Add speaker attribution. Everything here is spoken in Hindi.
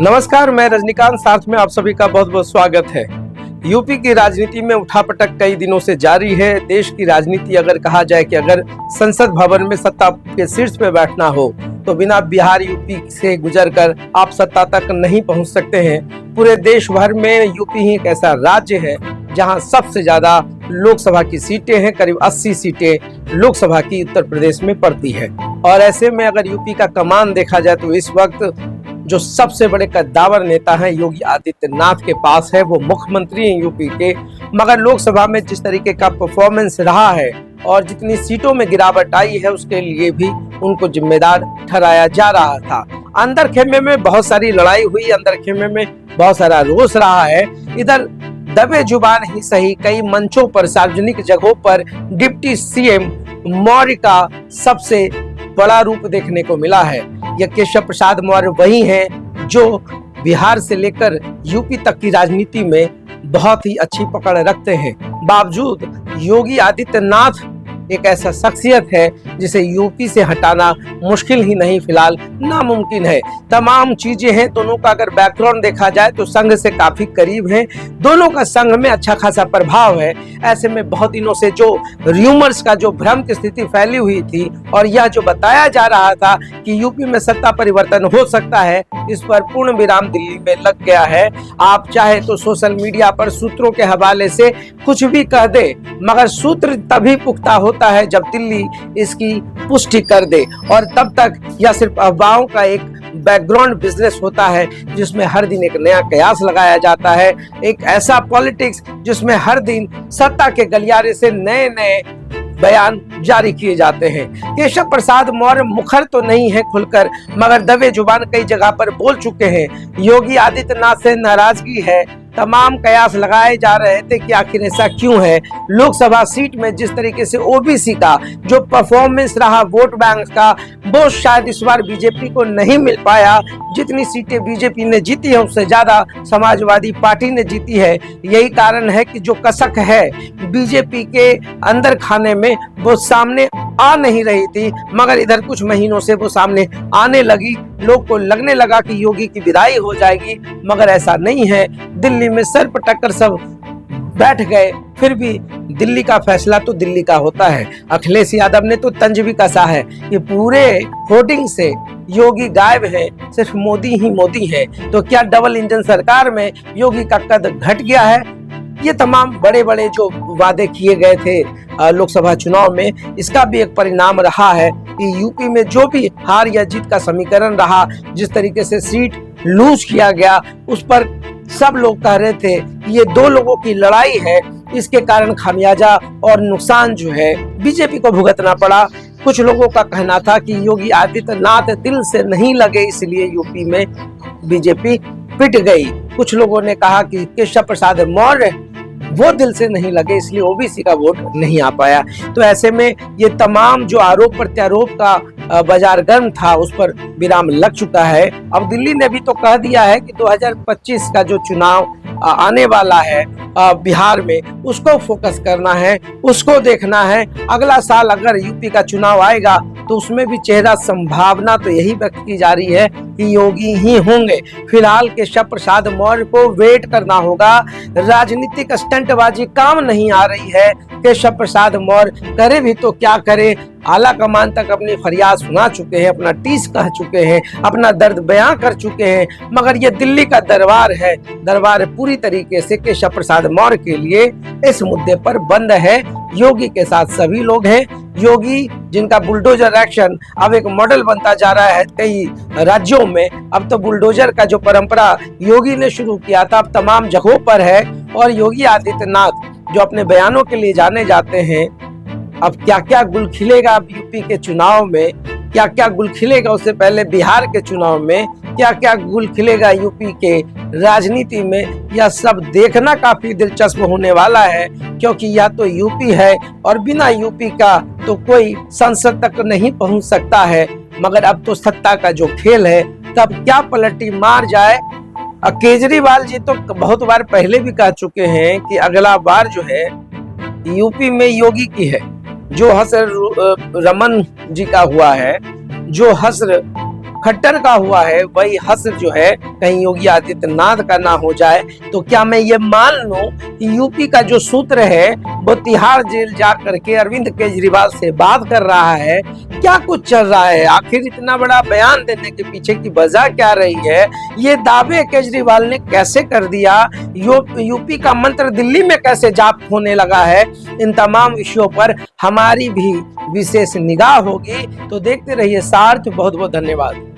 Speaker 1: नमस्कार, मैं रजनीकांत, साथ में आप सभी का बहुत बहुत स्वागत है। यूपी की राजनीति में उठापटक कई दिनों से जारी है। देश की राजनीति अगर कहा जाए कि अगर संसद भवन में सत्ता के शीर्ष पे बैठना हो तो बिना बिहार यूपी से गुजरकर आप सत्ता तक नहीं पहुंच सकते हैं। पूरे देश भर में यूपी ही एक ऐसा राज्य है जहां सबसे ज्यादा लोकसभा की सीटें हैं। करीब 80 सीटें लोकसभा की उत्तर प्रदेश में पड़ती है। और ऐसे में अगर यूपी का कमान देखा जाए तो इस वक्त जो सबसे बड़े कद्दावर नेता हैं योगी आदित्यनाथ के पास है। वो मुख्यमंत्री हैं यूपी के, मगर लोकसभा में जिस तरीके का परफॉर्मेंस रहा है और जितनी सीटों में गिरावट आई है उसके लिए भी उनको जिम्मेदार ठहराया जा रहा था। अंदर खेमे में बहुत सारी लड़ाई हुई, अंदर खेमे में बहुत सारा रोष रहा है। इधर दबे जुबान ही सही कई मंचों पर, सार्वजनिक जगहों पर डिप्टी सीएम मौर्य का सबसे बड़ा रूप देखने को मिला है। यह केशव प्रसाद मौर्य वही हैं जो बिहार से लेकर यूपी तक की राजनीति में बहुत ही अच्छी पकड़ रखते हैं। बावजूद योगी आदित्यनाथ एक ऐसा शख्सियत है जिसे यूपी से हटाना मुश्किल ही नहीं, फिलहाल नामुमकिन है। तमाम चीजें हैं, दोनों का अगर बैकग्राउंड देखा जाए तो संघ से काफी करीब है, दोनों का संघ में अच्छा खासा प्रभाव है। ऐसे में बहुत दिनों से जो र्यूमर्स का जो भ्रम की स्थिति फैली हुई थी और यह जो बताया जा रहा था कि यूपी में सत्ता परिवर्तन हो सकता है, इस पर पूर्ण विराम दिल्ली में लग गया है। आप चाहे तो सोशल मीडिया पर सूत्रों के हवाले से कुछ भी कह दे, मगर सूत्र तभी पुख्ता होता है जब दिल्ली इसकी पुष्टि कर दे, और तब तक यह सिर्फ अफवाहों का एक बैकग्राउंड बिजनेस होता है जिसमें हर दिन एक नया कयास लगाया जाता है। एक ऐसा पॉलिटिक्स जिसमें हर दिन सत्ता के गलियारे से नए नए बयान जारी किए जाते हैं। केशव प्रसाद मौर्य मुखर तो नहीं है खुलकर, मगर दबे जुबान कई जगह पर बोल चुके हैं। योगी आदित्यनाथ से नाराजगी है, तमाम कयास लगाए जा रहे थे कि आखिर ऐसा क्यों है। लोकसभा सीट में जिस तरीके से ओबीसी का जो परफॉर्मेंस रहा वोट बैंक का, वो शायद इस बार बीजेपी को नहीं मिल पाया। जितनी सीटें बीजेपी ने जीती है उससे ज्यादा समाजवादी पार्टी ने जीती है। यही कारण है कि जो कसक है बीजेपी के अंदर खाने में वो सामने आ नहीं रही थी, मगर इधर कुछ महीनों से वो सामने आने लगी। लोग को लगने लगा कि योगी की विदाई हो जाएगी, मगर ऐसा नहीं है। दिल्ली में सर पटक कर सब बैठ गए, फिर भी दिल्ली का फैसला तो दिल्ली का होता है। अखिलेश यादव ने तो तंज भी कसा है कि पूरे होर्डिंग से योगी गायब है, सिर्फ मोदी ही मोदी है। तो क्या डबल इंजन सरकार में योगी का कद घट गया है? ये तमाम बड़े बड़े जो वादे किए गए थे लोकसभा चुनाव में, इसका भी एक परिणाम रहा है कि यूपी में जो भी हार या जीत का समीकरण रहा, जिस तरीके से सीट लूज किया गया, उस पर सब लोग कह रहे थे कि ये दो लोगों की लड़ाई है, इसके कारण खामियाजा और नुकसान जो है बीजेपी को भुगतना पड़ा। कुछ लोगों का कहना था कि योगी आदित्यनाथ दिल से नहीं लगे, इसलिए यूपी में बीजेपी पिट गई। कुछ लोगों ने कहा कि केशव प्रसाद मौर्य वो दिल से नहीं लगे, इसलिए ओबीसी का वोट नहीं आ पाया। तो ऐसे में ये तमाम जो आरोप प्रत्यारोप का बाजार गर्म था उस पर विराम लग चुका है। अब दिल्ली ने भी तो कह दिया है कि 2025 का जो चुनाव आने वाला है बिहार में, उसको फोकस करना है, उसको देखना है। अगला साल अगर यूपी का चुनाव आएगा तो उसमें भी चेहरा संभावना तो यही व्यक्त की जा रही है कि योगी ही होंगे। फिलहाल केशव प्रसाद मौर्य को वेट करना होगा। राजनीतिक स्टंटबाजी काम नहीं आ रही है। केशव प्रसाद मौर्य करे भी तो क्या करे, आला कमान तक अपनी फरियाद सुना चुके हैं, अपना टीस कह चुके हैं, अपना दर्द बयां कर चुके हैं, मगर ये दिल्ली का दरबार है। दरबार पूरी तरीके से केशव प्रसाद मौर्य के लिए इस मुद्दे पर बंद है। योगी के साथ सभी लोग हैं। योगी जिनका बुलडोजर एक्शन अब एक मॉडल बनता जा रहा है कई राज्यों में। अब तो बुलडोजर का जो परंपरा योगी ने शुरू किया था अब तमाम जगहों पर है। और योगी आदित्यनाथ जो अपने बयानों के लिए जाने जाते हैं, अब क्या क्या गुल खिलेगा यूपी के चुनाव में, क्या क्या गुल खिलेगा उससे पहले बिहार के चुनाव में, क्या क्या गुल खिलेगा यूपी के राजनीति में, यह सब देखना काफी दिलचस्प होने वाला है। क्योंकि यह तो यूपी है और बिना यूपी का तो कोई संसद तक नहीं पहुंच सकता है। मगर अब तो सत्ता का जो खेल है, तब क्या पलटी मार जाए। केजरीवाल जी तो बहुत बार पहले भी कह चुके हैं कि अगला बार जो है यूपी में योगी की है। जो हसर रमन जी का हुआ है, जो हसर खट्टर का हुआ है वही हश्र जो है कहीं योगी आदित्यनाथ का ना हो जाए। तो क्या मैं ये मान लूं कि यूपी का जो सूत्र है वो तिहाड़ जेल जा करके अरविंद केजरीवाल से बात कर रहा है? क्या कुछ चल रहा है? आखिर इतना बड़ा बयान देने के पीछे की वजह क्या रही है? ये दावे केजरीवाल ने कैसे कर दिया? यूपी का मंत्र दिल्ली में कैसे जाप होने लगा है? इन तमाम विषयों पर हमारी भी विशेष निगाह होगी। तो देखते रहिए सार्थ। बहुत बहुत धन्यवाद।